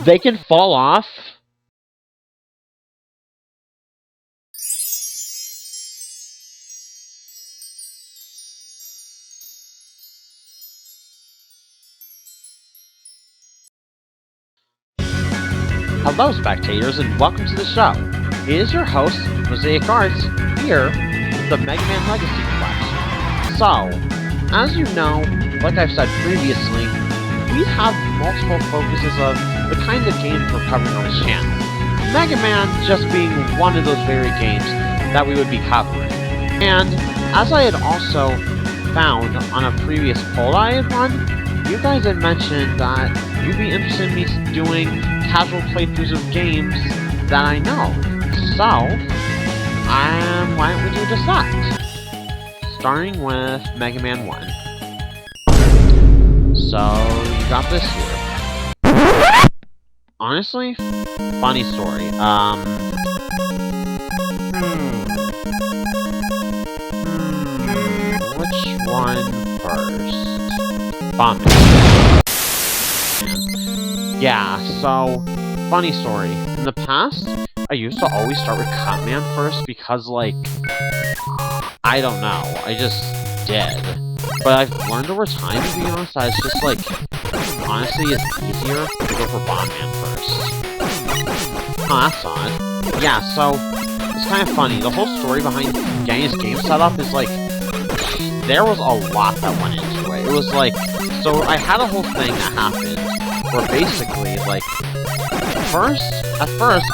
They can fall off? Hello, spectators, and welcome to the show. It is your host, Mosaic Arts, here with the Mega Man Legacy Collection. So, as you know, like I've said previously, we have multiple focuses of the kinds of games we're covering on this channel. Mega Man just being one of those very games that we would be covering. And, as I had also found on a previous poll I had run, you guys had mentioned that you'd be interested in me doing casual playthroughs of games that I know. So, why don't we do just that? Starting with Mega Man 1. So, you got this here. Honestly, funny story. Which one first? Bomb. Yeah, so, funny story. In the past, I used to always start with Cutman first because, like, I don't know, I just did. But I've learned over time, to be honest, that it's just, like, honestly, it's easier to go for Bombman first. Oh, that's odd. Yeah, so, it's kind of funny. The whole story behind getting this game set up is, like, there was a lot that went into it. It was, like, so I had a whole thing that happened where basically, like, at first,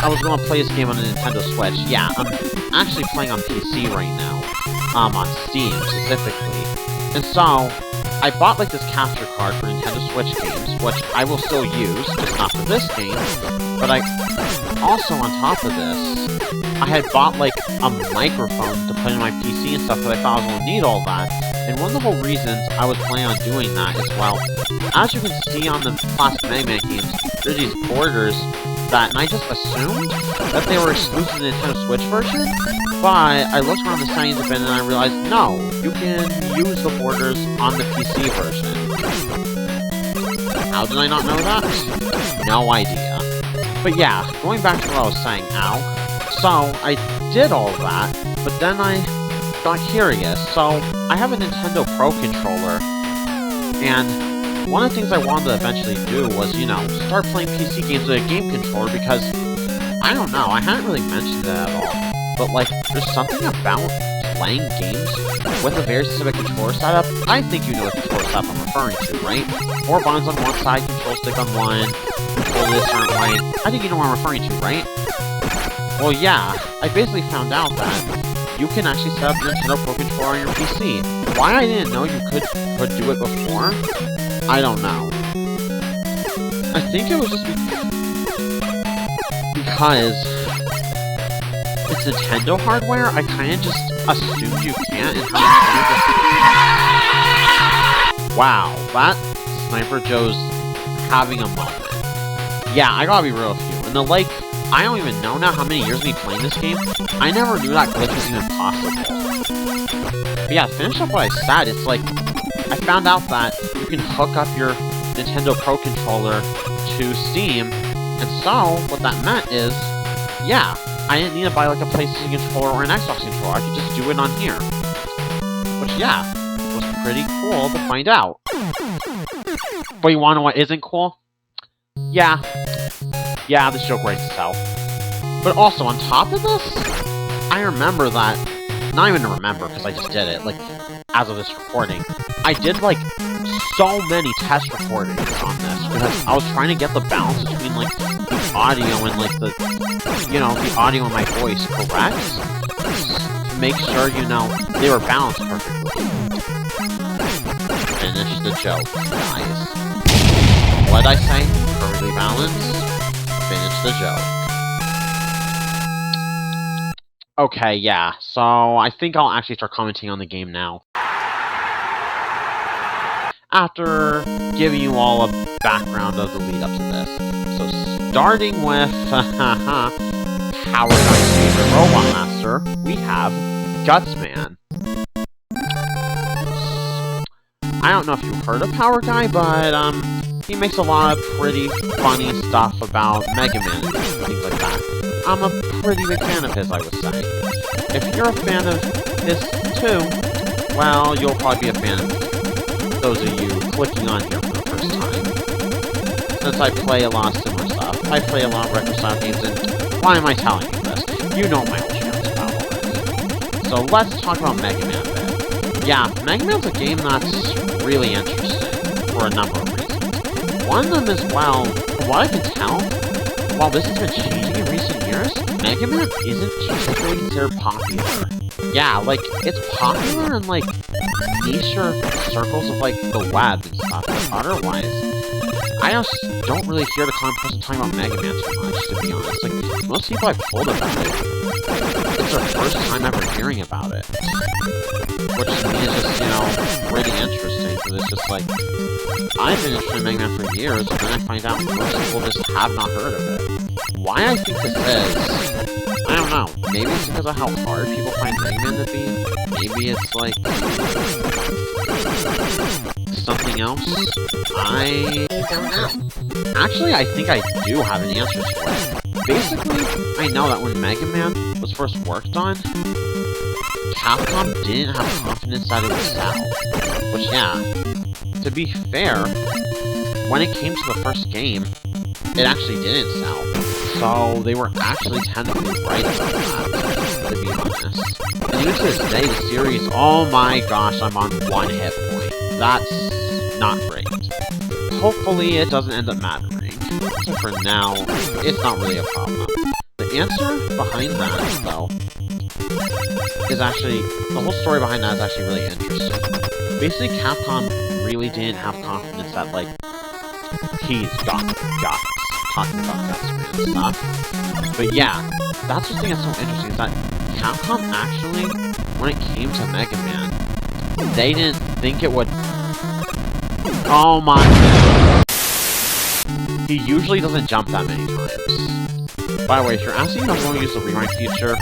I was going to play this game on a Nintendo Switch. Yeah, I'm actually playing on PC right now, on Steam, specifically. And so, I bought, like, this capture card for Nintendo Switch games, which I will still use, just not for this game, but also, on top of this, I had bought, like, a microphone to put in my PC and stuff, because I thought I was going to need all that. And one of the whole reasons I was planning on doing that is, well, as you can see on the classic Mega Man games, there's these borders and I just assumed that they were exclusive to the Nintendo Switch version, but I looked around the settings a bit and I realized, no, you can use the borders on the PC version. How did I not know that? No idea. But yeah, going back to what I was saying, so I did all that, but then I got curious, so I have a Nintendo Pro Controller, and one of the things I wanted to eventually do was, you know, start playing PC games with a game controller because, I don't know, I hadn't really mentioned that at all, but, like, there's something about playing games with a very specific controller setup. I think you know what controller setup I'm referring to, right? 4 buttons on one side, control stick on one, control this certain way. I think you know what I'm referring to, right? Well, yeah, I basically found out that you can actually set up your Nintendo Pro Controller on your PC. Why I didn't know you could do it before? I don't know. I think it was just because it's Nintendo hardware, I kinda just assumed you can't, and wow, that Sniper Joe's having a moment. Yeah, I gotta be real with you. And the, like, I don't even know now how many years me playing this game. I never knew that glitch was even possible. But yeah, to finish up what I said, it's like, I found out that you can hook up your Nintendo Pro Controller to Steam, and so, what that meant is, yeah, I didn't need to buy, like, a PlayStation controller or an Xbox controller, I could just do it on here. Which, yeah, was pretty cool to find out. But you wanna know what isn't cool? Yeah, this joke writes itself. But also, on top of this, I remember that, not even to remember, because I just did it, like, as of this recording, I did, like, so many test recordings on this, because I was trying to get the balance between, like, the audio and, like, the audio and my voice correct, to make sure, you know, they were balanced perfectly. Finish the joke, guys. What did I say? Perfectly balanced? Finish the joke. Okay, yeah, so I think I'll actually start commenting on the game now. After giving you all a background of the lead up to this. So starting with Power Guy's favorite Robot Master, we have Gutsman. I don't know if you've heard of Power Guy, but he makes a lot of pretty funny stuff about Mega Man and things like that. I'm a pretty big fan of his, I would say. If you're a fan of his too, well, you'll probably be a fan of those of you clicking on here for the first time. Since I play a lot of similar stuff, I play a lot of retro-style games, and why am I telling you this? You know my old channel's about already. So let's talk about Mega Man a bit. Yeah, Mega Man's a game that's really interesting for a number of reasons. One of them is, well, from what I can tell, while this has been changing in recent years, Mega Man isn't particularly considered popular. Yeah, like, it's popular in, like, nicher circles of, like, the web and stuff, but otherwise, I just don't really hear the common person talking about Mega Man too much, to be honest. Like, most people I've told about it, it's their first time ever hearing about it. Which to me is just, you know, pretty interesting, because it's just like, I've been interested in Mega Man for years, and then I find out most people just have not heard of it. Why I think this is, I don't know. Maybe it's because of how hard people find Mega Man to be. Maybe it's like something else. I don't know. Actually, I think I do have an answer for it. Basically, I know that when Mega Man was first worked on, Capcom didn't have confidence that it would sell. Which, yeah, to be fair, when it came to the first game, it actually didn't sell. So they were actually technically right about that, to be honest. And even to this day, the series, oh my gosh, I'm on one hit point. That's not great. Hopefully it doesn't end up mattering. So for now, it's not really a problem. The answer behind that, though, is actually, the whole story behind that is actually really interesting. Basically, Capcom really didn't have confidence that, like, he's got guts. Talking about guts and stuff. But yeah, that's the thing that's so interesting, is that Capcom actually, when it came to Mega Man, they didn't think it would... Oh my god. He usually doesn't jump that many times. By the way, if you're asking if I'm going to use the rewind feature,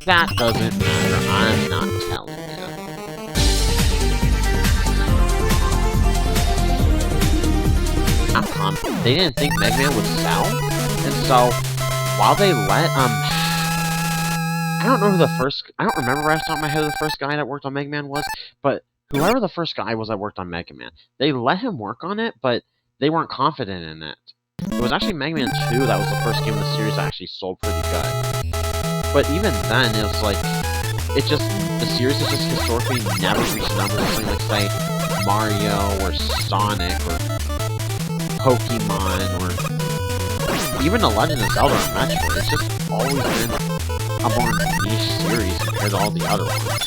that doesn't matter. I'm not telling you. Capcom, they didn't think Mega Man would sell, and so while they let I don't know who the first, I don't remember right off the top of my head who the first guy that worked on Mega Man was, but whoever the first guy was that worked on Mega Man, they let him work on it, but they weren't confident in it. It was actually Mega Man 2 that was the first game in the series that actually sold pretty good. But even then, it was like, it just, the series has just historically never reached numbers of something like, say, Mario, or Sonic, or Pokemon, or even The Legend of Zelda or Metroid. It's just always been a more niche series compared to all the other ones.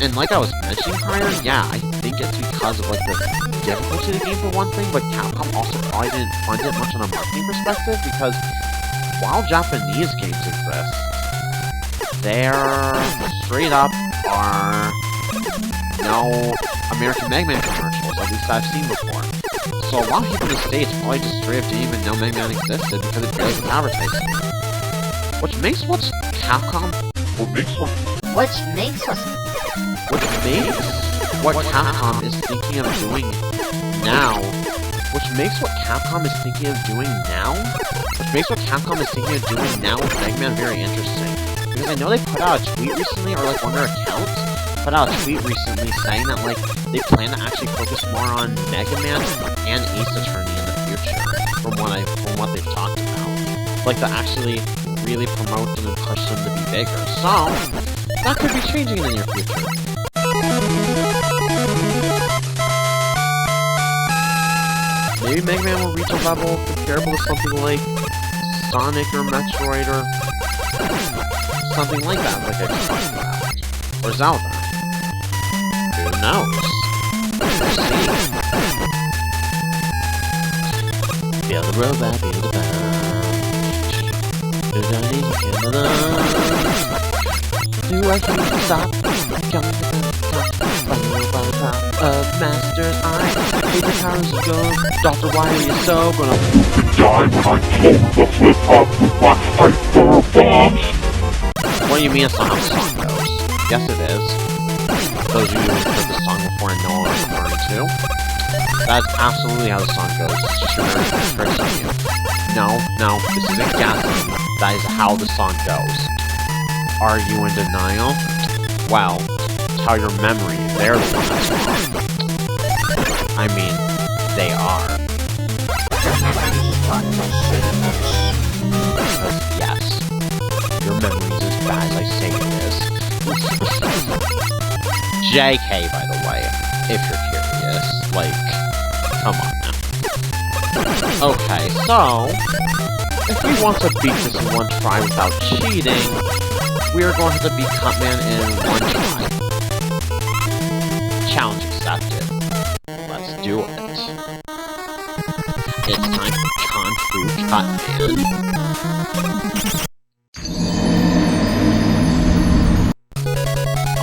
And like I was mentioning prior, yeah, I think it's because of, like, the difficulty of the game for one thing, but Capcom also probably didn't fund it much on a marketing perspective, because while Japanese games exist, there straight up are no American Mega Man commercials, at least I've seen before. So a lot of people in the States probably just straight up didn't even know Mega Man existed because it barely was advertised. Which makes what Capcom is thinking of doing now, with Mega Man very interesting. Because I know they put out a tweet recently, or like one of their accounts put out a tweet recently saying that, like, they plan to actually focus more on Mega Man and Ace Attorney in the future, from what they've talked about. Like, to actually really promote them and push them to be bigger. So, that could be changing in the near future. Maybe Mega Man will reach a level comparable to something like Sonic or Metroid or something like that, like I just talked about. Or Zelda. Who knows? We'll see. Feel the robot, feel the do I hear you stop? Coming to the top, by the top of Master's Eye. Hey, the powers go. Doctor, why are you so gonna die when I blow the flip up with my hyper bombs? What do you mean it's not how the song goes? Yes, it is. Those of you who have heard the song before and know too? That's absolutely how the song goes. It's just your memory tricks on you. No, this isn't guessing. That is how the song goes. Are you in denial? Well, tell your memory they're the one that's wrong. I mean, they are. Because, yes, your memory's as bad as I say it is. JK, by the way, if you're curious. Like, come on now. Okay, so, if we want to beat this in one try without cheating, we are going to have to beat Cutman in one try. Challenge accepted. Let's do it. It's time for Kung Fu Cutman.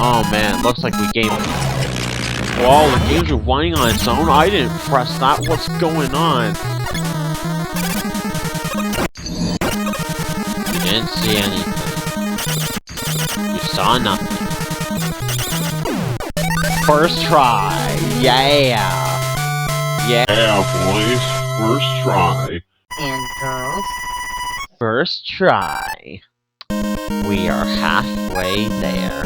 Oh man, looks like we gamed. Whoa, the game's rewinding on its own? I didn't press that. What's going on? You didn't see anything. You saw nothing. First try! Yeah! Yeah, boys. First try. And girls? First try. We are halfway there.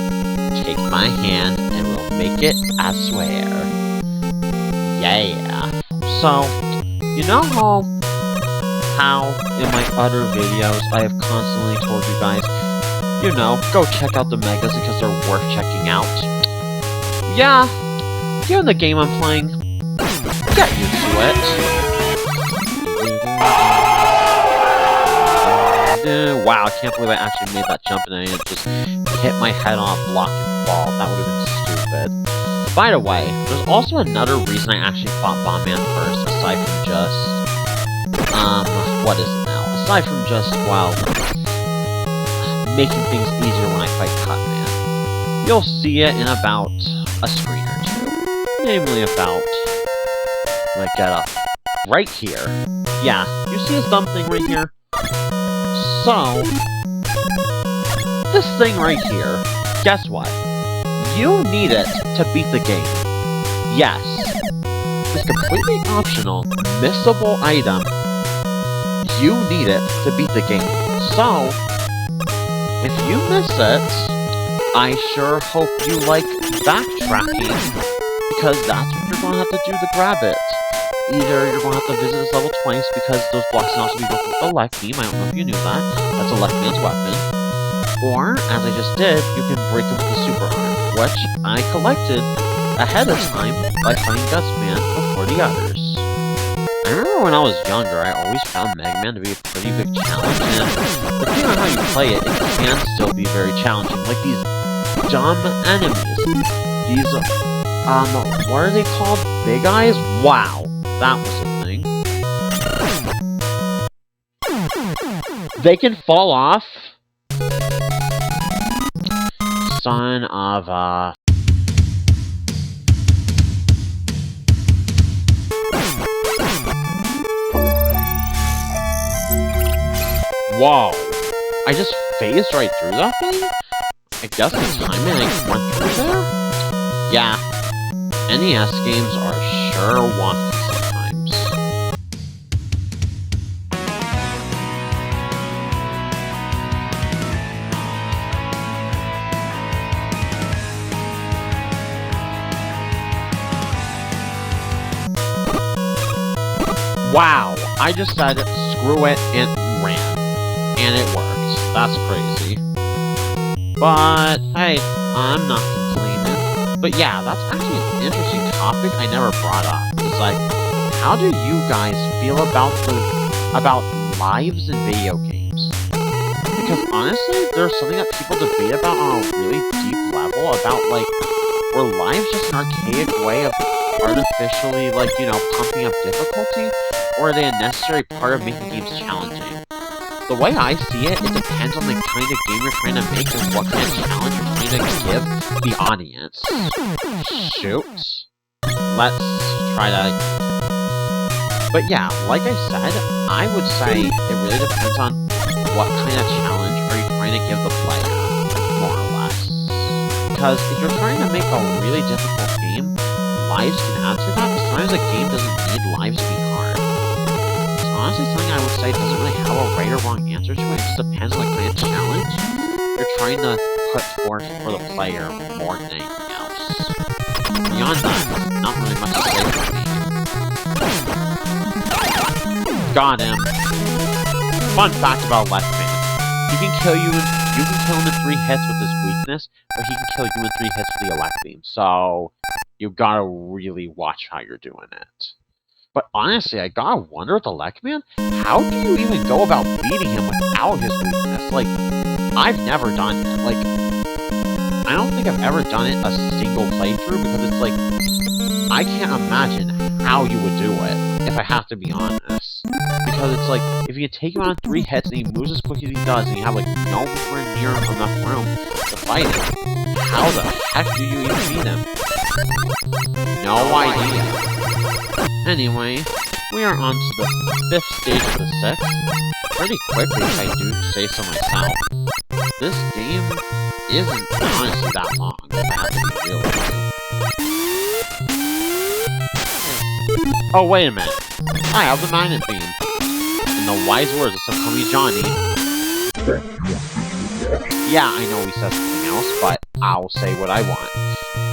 Take my hand and we'll make it, I swear. Yeah. So, you know how in my other videos I have constantly told you guys, you know, go check out the megas because they're worth checking out. Yeah, given the game I'm playing, get used to it. Wow, I can't believe I actually made that jump and I just hit my head on a block and fall. That would have been stupid. By the way, there's also another reason I actually fought Bomb-Man first, aside from just, what is it now? Aside from just, well, making things easier when I fight Cutman. You'll see it in about a screen or two. Namely about, like, get up right here. Yeah, you see this dumb thing right here? So, this thing right here, guess what? You need it to beat the game. Yes, this completely optional, missable item, you need it to beat the game. So, if you miss it, I sure hope you like backtracking, because that's what you're going to have to do to grab it. Either you're going to have to visit this level twice, because those blocks can also be broken with the left beam. I don't know if you knew that. That's a left man's weapon. Or, as I just did, you can break them with the super arm, which I collected ahead of time by fighting Gutsman before the others. I remember when I was younger, I always found Megaman to be a pretty big challenge, and depending on how you play it, it can still be very challenging. Like these dumb enemies. These, what are they called? Big Eyes? Wow. That was a thing. They can fall off. Son of a... Whoa. I just phased right through that thing? I guess the timing I went through there? Yeah. NES games are sure wonky sometimes. Wow, I just said screw it and ran. And it worked. That's crazy. But, hey, I'm not complaining. But yeah, that's actually an interesting topic I never brought up. It's like, how do you guys feel about lives in video games? Because honestly, there's something that people debate about on a really deep level about, like, were lives just an archaic way of artificially, like, you know, pumping up difficulty? Or are they a necessary part of making games challenging? The way I see it, it depends on the kind of game you're trying to make and what kind of challenge you're trying to give the audience. Shoot. Let's try to... But yeah, like I said, I would say it really depends on what kind of challenge are you trying to give the player, more or less. Because if you're trying to make a really difficult game, lives can add to that. Sometimes a game doesn't need lives to be hard. It's honestly something I would say doesn't really have a right or wrong answer to it. It just depends on the kind of challenge you're trying to put forth for the player more than anything else. Beyond that, not really much to say for me. Got him. Fun fact about Leftman. He can kill him in 3 hits with his weakness, but he can kill you in 3 hits with the elect beam. So you gotta really watch how you're doing it. But honestly, I gotta wonder with Electman, how do you even go about beating him without his weakness? Like, I've never done it. Like, I don't think I've ever done it a single playthrough, because it's like, I can't imagine how you would do it, if I have to be honest. Because it's like, if you take him on 3 hits and he moves as quick as he does, and you have like nowhere near enough room to fight him, how the heck do you even beat him? No idea. Anyway, we are on to the 5th stage of the 6th. Pretty quickly, if I do say so myself. This game isn't honestly that long, if I have to be real with you. Oh, wait a minute. I have the magnet beam. In the wise words of some homie Johnny. Yeah, I know he says something else, but I'll say what I want.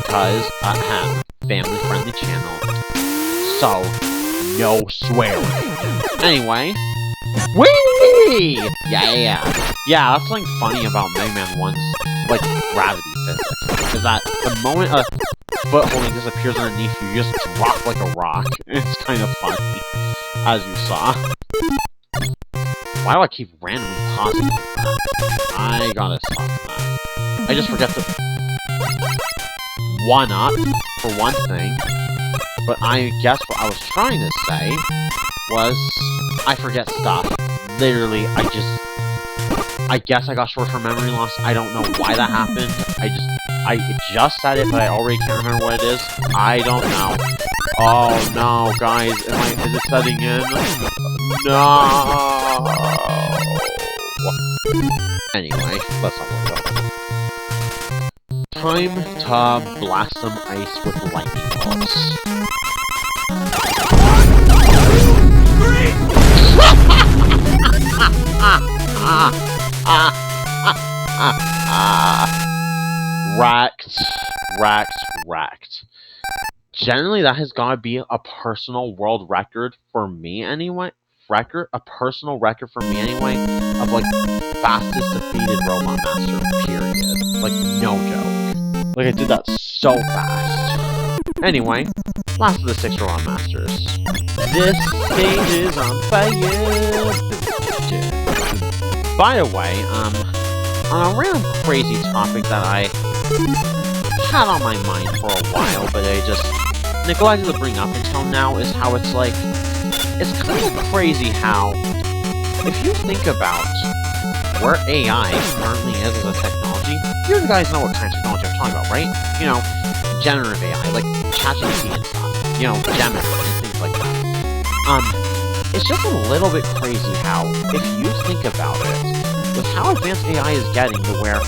Because I have a family-friendly channel. So, no swearing. Anyway. Whee! Yeah, that's something funny about Mega Man 1's, like, gravity physics. Is that the moment a foot holding disappears underneath you, you just drop like a rock. It's kind of funny, as you saw. Why do I keep randomly pausing like that? I gotta stop that. I just forget to 1-up, for one thing. But I guess what I was trying to say was, I forget stuff. Literally, I guess I got short-term memory loss. I don't know why that happened. I just said it, but I already can't remember what it is. I don't know. Oh no, guys, is it setting in? No. Anyway, let's not worry about it. Time to blast some ice with lightning bolts. Wrecked. Generally, that has got to be a personal world record for me anyway. A personal record for me anyway, of like fastest defeated Robot Master, period. Like, no joke. Like, I did that so fast. Anyway, last of the 6 Robot Masters. This stage is on fire. By the way, on a random crazy topic that I had on my mind for a while, but I just neglected to bring up until now, is how it's like, it's kind of crazy how, if you think about where AI currently is as a technology, you guys know what kind of technology I'm talking about, right? You know, generative AI, like ChatGPT and stuff, you know, Gemini and things like that. It's just a little bit crazy how, if you think about it, with how advanced AI is getting to where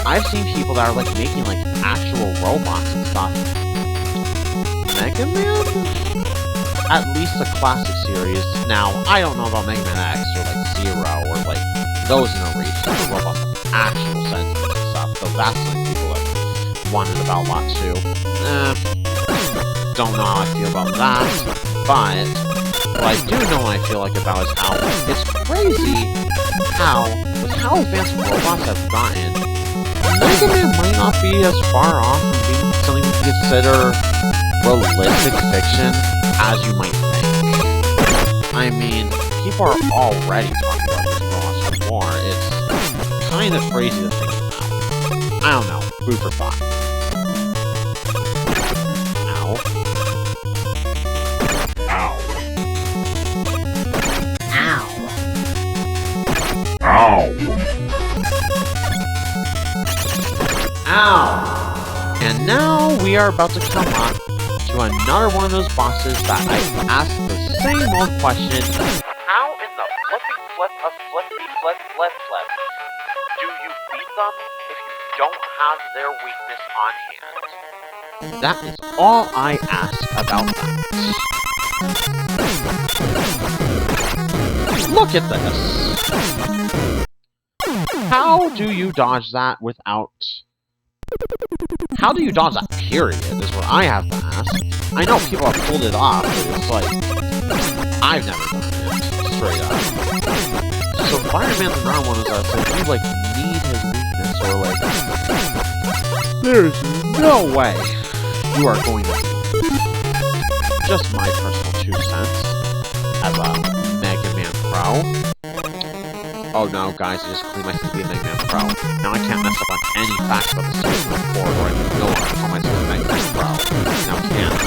I've seen people that are like making like actual robots and stuff. Mega Man? At least the classic series. Now, I don't know about Mega Man X or like Zero or like those iterations of robots with actual senses and stuff, though that's something people have wondered about a lot too. Don't know how I feel about that, but what I do know what I feel like about is how it's crazy how, with how advanced robots have gotten, Mega Man might not be as far off from being something we consider realistic fiction as you might think. I mean, people are already talking about using robots for war. It's kind of crazy to think about. I don't know. Food for thought. Ow. And now we are about to come on to another one of those bosses that I asked the same old question. How in the flippy flip of flippy flip flip flip do you beat them if you don't have their weakness on hand? That is all I ask about that. Look at this! How do you dodge that without... How do you dodge that, period, is what I have to ask. I know people have pulled it off, but it's like... I've never done it, straight up. So Fireman the ground one is that, so you, like, need his weakness, or, like... There's no way you are going to... Just my personal 2 cents, as a Mega Man Pro. Oh no, guys, I just claimed myself to be a Mega Man Pro. Now I can't mess up on any facts about the series going forward, or I can no longer call myself a Mega Man Pro. Now I can't.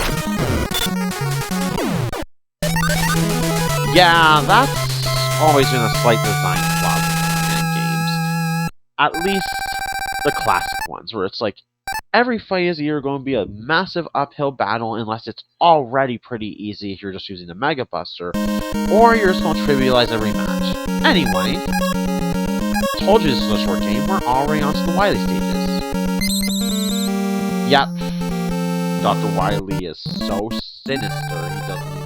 Yeah, that's always been a slight design flaw in Mega Man games. At least the classic ones, where it's like, every fight is either going to be a massive uphill battle unless it's already pretty easy if you're just using the Mega Buster, or you're just going to trivialize every match. Anyway, told you this is a short game, we're already on to the Wily stages. Yep, Dr. Wily is so sinister, he doesn't